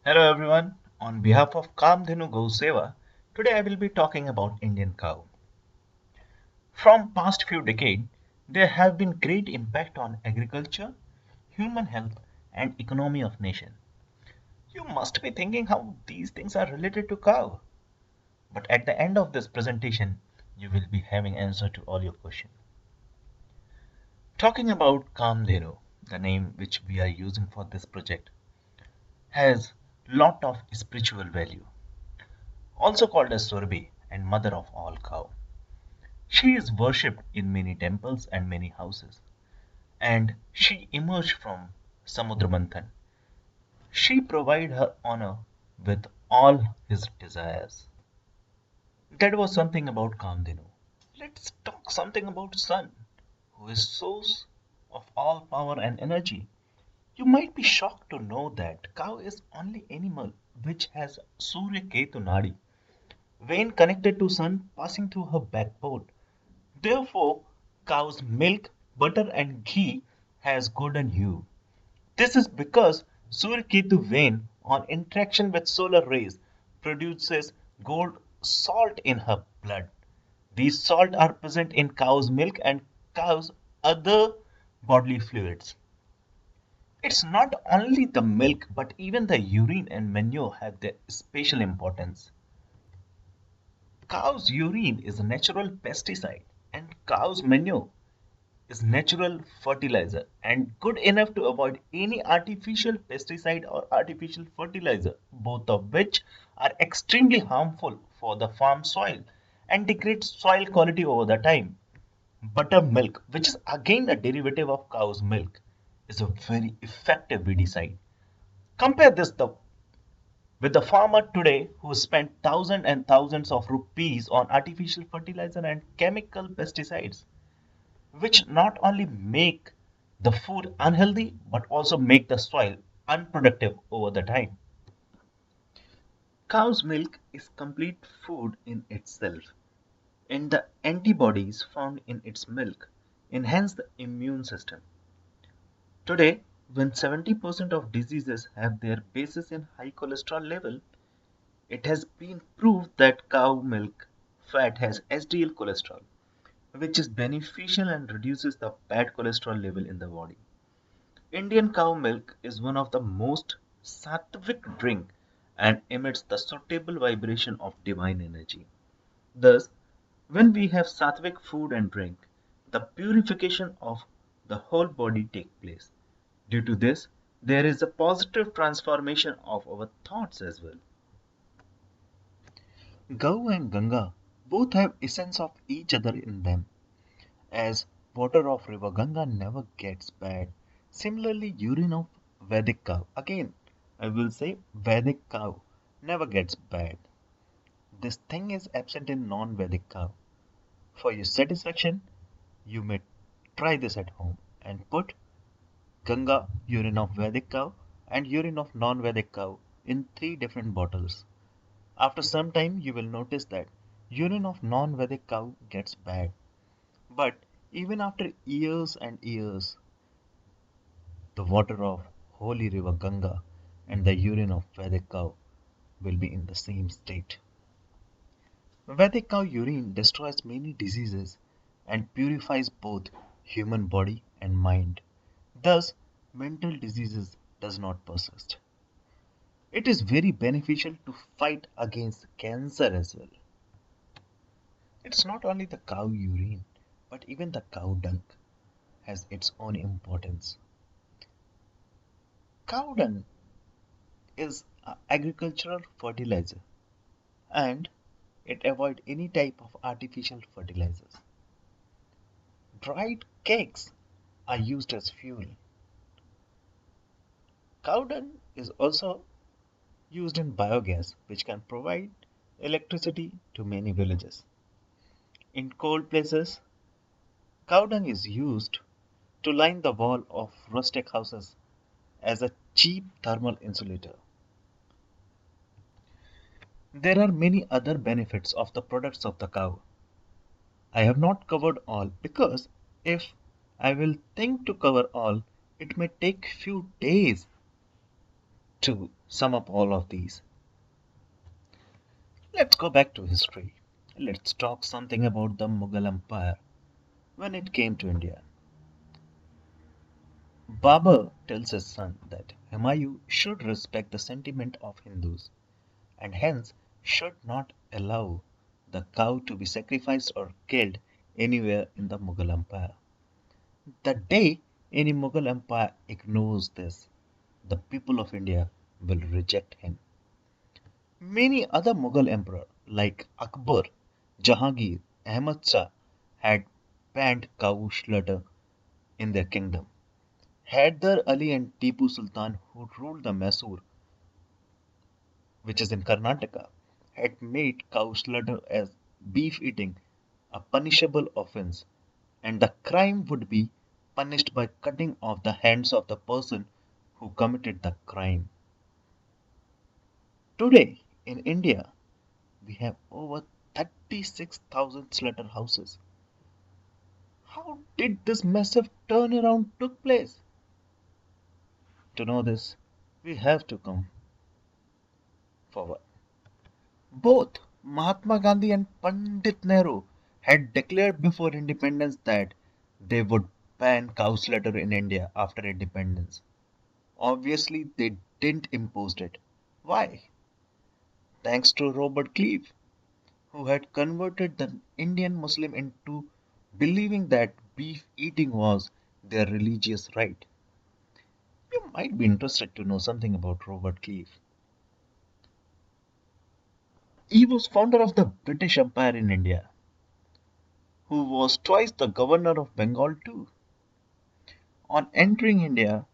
Hello everyone. On behalf of Kamdhenu Gau Seva, today I will be talking about Indian cow. From past few decades, there have been great impact on agriculture, human health, and economy of nation. You must be thinking how these things are related to cow. But at the end of this presentation, you will be having answer to all your questions. Talking about Kamdhenu, the name which we are using for this project, has lot of spiritual value, also called as Surabhi and mother of all cow. She is worshipped in many temples and many houses, and she emerged from Samudra Manthan. She provided her honor with all his desires. That was something about Kamdenu. Let's talk something about Sun, who is source of all power and energy. You might be shocked to know that cow is only animal which has Surya Ketu Nadi, vein connected to sun passing through her backbone. Therefore, cow's milk, butter and ghee has golden hue. This is because Suryaketu vein on interaction with solar rays produces gold salt in her blood. These salt are present in cow's milk and cow's other bodily fluids. It's not only the milk but even the urine and manure have their special importance. Cow's urine is a natural pesticide and cow's manure is natural fertilizer and good enough to avoid any artificial pesticide or artificial fertilizer, both of which are extremely harmful for the farm soil and degrade soil quality over the time. Buttermilk, which is again a derivative of cow's milk, is a very effective weedicide. Compare this with the farmer today who spent thousands and thousands of rupees on artificial fertilizer and chemical pesticides, which not only make the food unhealthy but also make the soil unproductive over the time. Cow's milk is complete food in itself, and the antibodies found in its milk enhance the immune system. Today, when 70% of diseases have their basis in high cholesterol level, it has been proved that cow milk fat has HDL cholesterol, which is beneficial and reduces the bad cholesterol level in the body. Indian cow milk is one of the most sattvic drink and emits the suitable vibration of divine energy. Thus, when we have sattvic food and drink, the purification of the whole body takes place. Due to this, there is a positive transformation of our thoughts as well. Gau and Ganga both have essence of each other in them, as water of river Ganga never gets bad. Similarly, urine of Vedic cow, again, I will say Vedic cow never gets bad. This thing is absent in non-Vedic cow. For your satisfaction, you may try this at home and put Ganga urine of Vedic cow and urine of non-Vedic cow in three different bottles. After some time, you will notice that urine of non-Vedic cow gets bad. But even after years and years, the water of holy river Ganga and the urine of Vedic cow will be in the same state. Vedic cow urine destroys many diseases and purifies both human body and mind. Thus, mental diseases does not persist. It is very beneficial to fight against cancer as well. It's not only the cow urine, but even the cow dung has its own importance. Cow dung is an agricultural fertilizer and it avoids any type of artificial fertilizers. Dried cakes are used as fuel. Cow dung is also used in biogas, which can provide electricity to many villages. In cold places, cow dung is used to line the wall of rustic houses as a cheap thermal insulator. There are many other benefits of the products of the cow. I have not covered all because if I will think to cover all, it may take few days to sum up all of these. Let's go back to history. Let's talk something about the Mughal Empire when it came to India. Babur tells his son that Humayun should respect the sentiment of Hindus and hence should not allow the cow to be sacrificed or killed anywhere in the Mughal Empire. The day any Mughal Empire ignores this, the people of India will reject him. Many other Mughal emperors like Akbar, Jahangir, Ahmad Shah had banned cow slaughter in their kingdom. Hyder Ali and Tipu Sultan, who ruled the Mysore, which is in Karnataka, had made cow slaughter as beef eating a punishable offense, and the crime would be punished by cutting off the hands of the person who committed the crime. Today, in India, we have over 36,000 slaughterhouses. How did this massive turnaround took place? To know this, we have to come forward. Both Mahatma Gandhi and Pandit Nehru had declared before independence that they would ban cow slaughter in India after independence. Obviously, they didn't impose it. Why? Thanks to Robert Clive, who had converted the Indian Muslim into believing that beef eating was their religious right. You might be interested to know something about Robert Clive. He was founder of the British Empire in India, who was twice the governor of Bengal too. On entering India,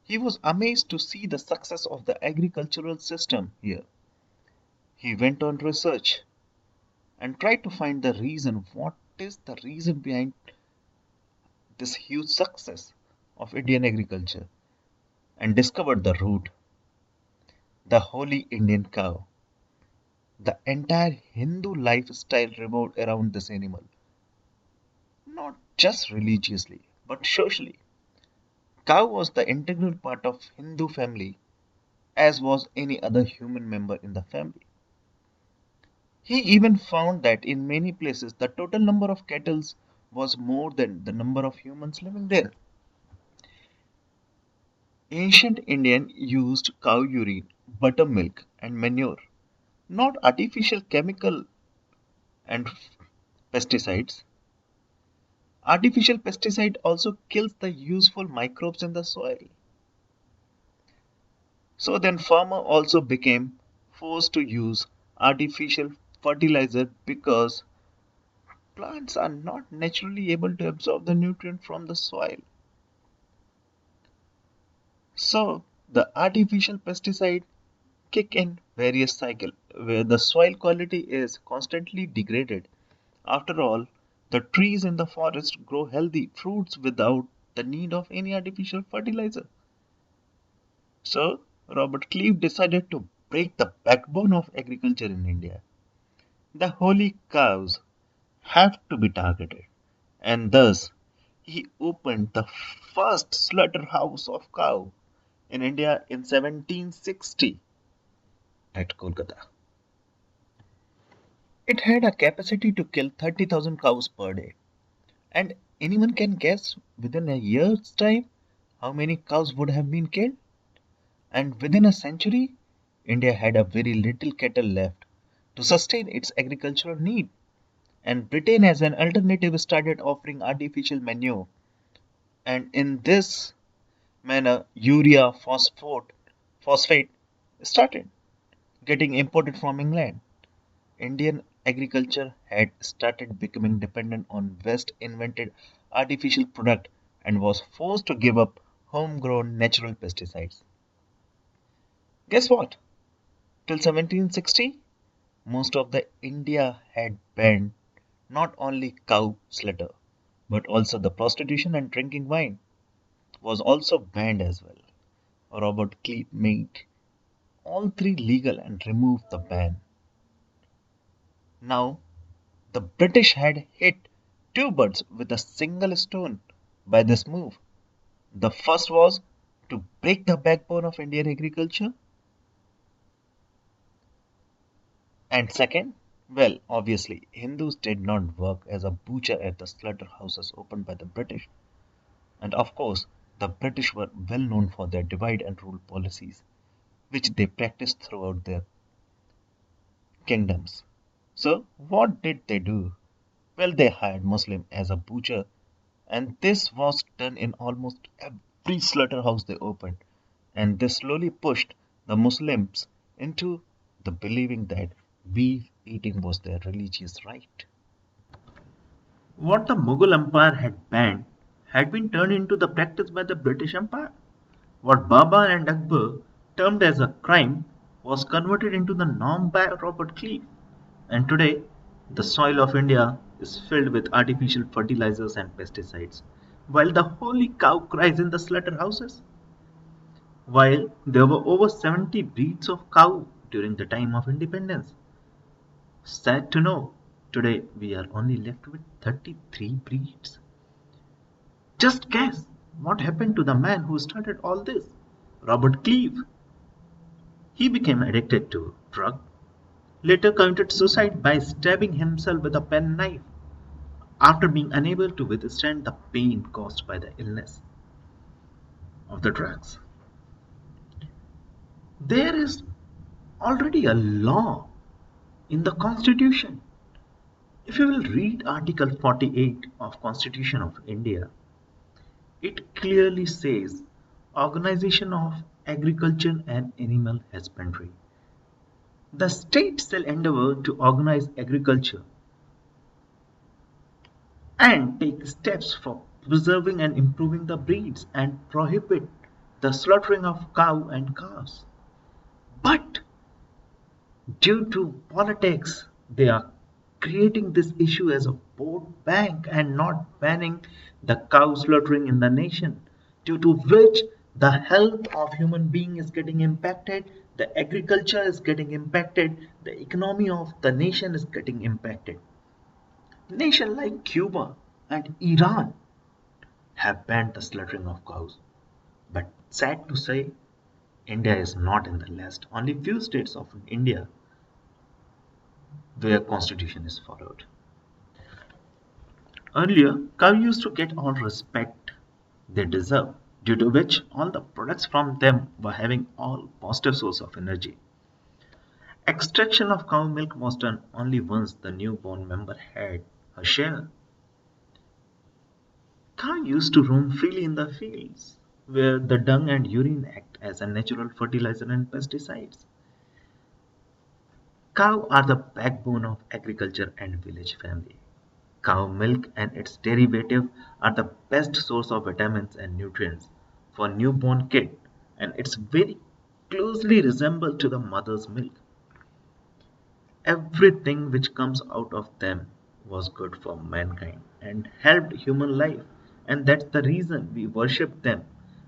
he was amazed to see the success of the agricultural system here. He went on research and tried to find the reason. What is the reason behind this huge success of Indian agriculture? And discovered the root, the holy Indian cow. The entire Hindu lifestyle revolved around this animal, not just religiously, but socially. Cow was the integral part of Hindu family, as was any other human member in the family. He even found that in many places the total number of cattle was more than the number of humans living there. Ancient Indian used cow urine, buttermilk, and manure, not artificial chemical and pesticides. Artificial pesticide also kills the useful microbes in the soil. So then farmer also became forced to use artificial fertilizer because plants are not naturally able to absorb the nutrient from the soil. So the artificial pesticide kick in various cycle where the soil quality is constantly degraded. After all, the trees in the forest grow healthy fruits without the need of any artificial fertilizer. So Robert Clive decided to break the backbone of agriculture in India. The holy cows have to be targeted, and thus he opened the first slaughterhouse of cow in India in 1760 at Kolkata. It had a capacity to kill 30,000 cows per day. And anyone can guess within a year's time how many cows would have been killed? And within a century, India had a very little cattle left to sustain its agricultural need. And Britain, as an alternative, started offering artificial manure. And in this manner, urea, phosphate started getting imported from England. Indian agriculture had started becoming dependent on West invented artificial product and was forced to give up homegrown natural pesticides. Guess what? Till 1760, most of the India had banned not only cow slaughter, but also the prostitution and drinking wine was also banned as well. Robert Clive made all three legal and removed the ban. Now, the British had hit two birds with a single stone by this move. The first was to break the backbone of Indian agriculture? And second, well, obviously, Hindus did not work as a butcher at the slaughterhouses opened by the British. And of course, the British were well known for their divide and rule policies, which they practiced throughout their kingdoms. So, what did they do? Well, they hired Muslim as a butcher, and this was done in almost every slaughterhouse they opened. And they slowly pushed the Muslims into the believing that beef eating was their religious right. What the Mughal Empire had banned had been turned into the practice by the British Empire. What Baba and Akbar termed as a crime was converted into the norm by Robert Clive. And today, the soil of India is filled with artificial fertilizers and pesticides, while the holy cow cries in the slaughterhouses. While there were over 70 breeds of cow during the time of independence. Sad to know, today we are only left with 33 breeds. Just guess what happened to the man who started all this? Robert Cleve. He became addicted to drug, later committed suicide by stabbing himself with a penknife after being unable to withstand the pain caused by the illness of the drugs. There is already a law in the constitution. If you will read article 48 of Constitution of India, it clearly says organization of agriculture and animal husbandry. The state shall endeavor to organize agriculture and take steps for preserving and improving the breeds and prohibit the slaughtering of cow and calves. But due to politics, they are creating this issue as a vote bank and not banning the cow slaughtering in the nation, due to which the health of human being is getting impacted, the agriculture is getting impacted, the economy of the nation is getting impacted. Nations like Cuba and Iran have banned the slaughtering of cows. But sad to say, India is not in the list. Only few states of India where constitution is followed. Earlier, cow used to get all respect they deserve, due to which all the products from them were having all positive source of energy. Extraction of cow milk was done only once the newborn member had her share. Cow used to roam freely in the fields, where the dung and urine act as a natural fertilizer and pesticides. Cow are the backbone of agriculture and village family. Cow milk and its derivative are the best source of vitamins and nutrients for newborn kid, and it's very closely resembled to the mother's milk. Everything which comes out of them was good for mankind and helped human life, and that's the reason we worship them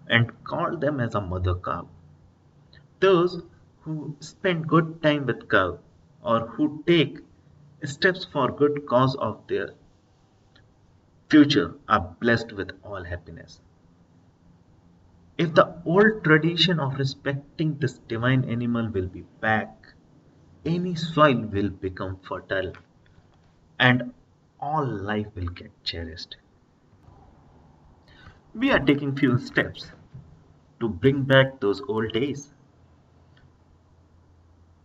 and call them as a mother cow. Those who spend good time with cow or who take steps for good cause of their future are blessed with all happiness. If the old tradition of respecting this divine animal will be back, any soil will become fertile and all life will get cherished. We are taking few steps to bring back those old days.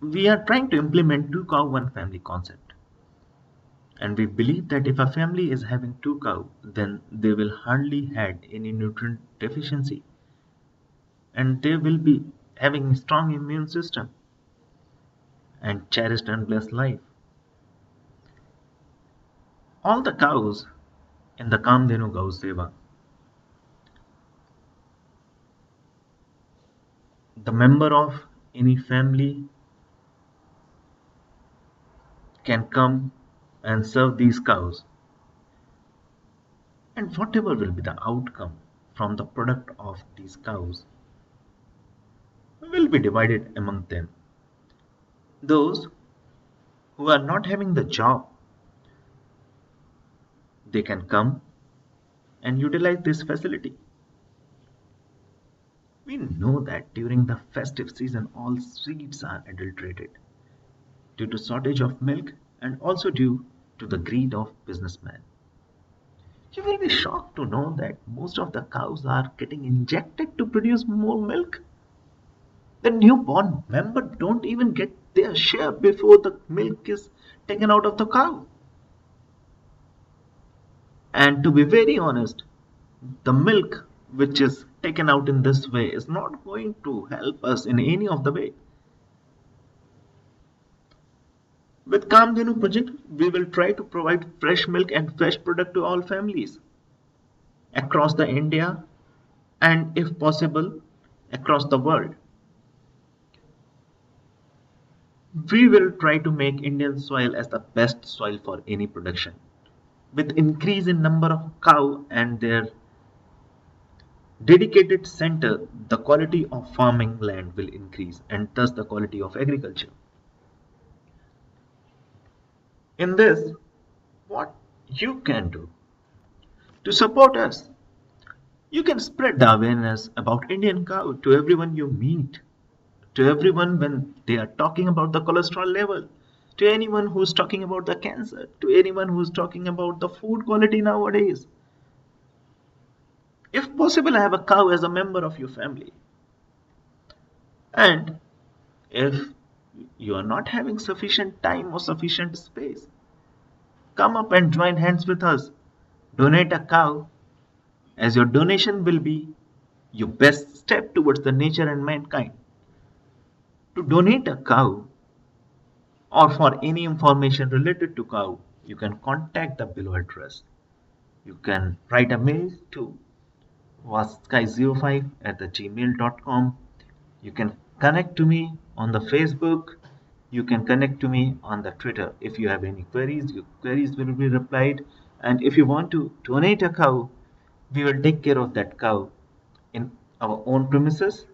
We are trying to implement two cow one family concept. And we believe that if a family is having two cow, then they will hardly had any nutrient deficiency and they will be having strong immune system and cherished and blessed life. All the cows in the Kamdenu Gau Seva, the member of any family can come and serve these cows, and whatever will be the outcome from the product of these cows will be divided among them. Those who are not having the job, they can come and utilize this facility. We know that during the festive season, all sweets are adulterated due to shortage of milk and also due to the greed of businessmen. You will be shocked to know that most of the cows are getting injected to produce more milk. The newborn member don't even get their share before the milk is taken out of the cow. And to be very honest, the milk which is taken out in this way is not going to help us in any of the way. With Kamdhenu project, we will try to provide fresh milk and fresh product to all families across the India and if possible across the world. We will try to make Indian soil as the best soil for any production. With increase in number of cow and their dedicated center, the quality of farming land will increase and thus the quality of agriculture. In this, what you can do to support us, you can spread the awareness about Indian cow to everyone you meet, to everyone when they are talking about the cholesterol level, to anyone who's talking about the cancer, to anyone who's talking about the food quality nowadays. If possible, have a cow as a member of your family. And if you are not having sufficient time or sufficient space, come up and join hands with us. Donate a cow, as your donation will be your best step towards the nature and mankind. To donate a cow or for any information related to cow, you can contact the below address. You can write a mail to wasksky05@gmail.com. You can connect to me on the Facebook. You can connect to me on the Twitter. If you have any queries, your queries will be replied. And if you want to donate a cow, we will take care of that cow in our own premises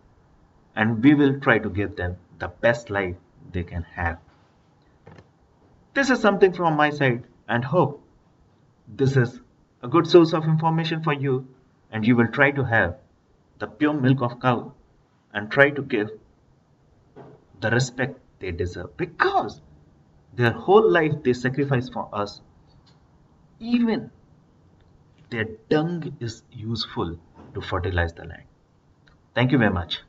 and we will try to give them the best life they can have. This is something from my side and hope this is a good source of information for you and you will try to have the pure milk of cow and try to give the respect they deserve because their whole life they sacrifice for us. Even their dung is useful to fertilize the land. Thank you very much.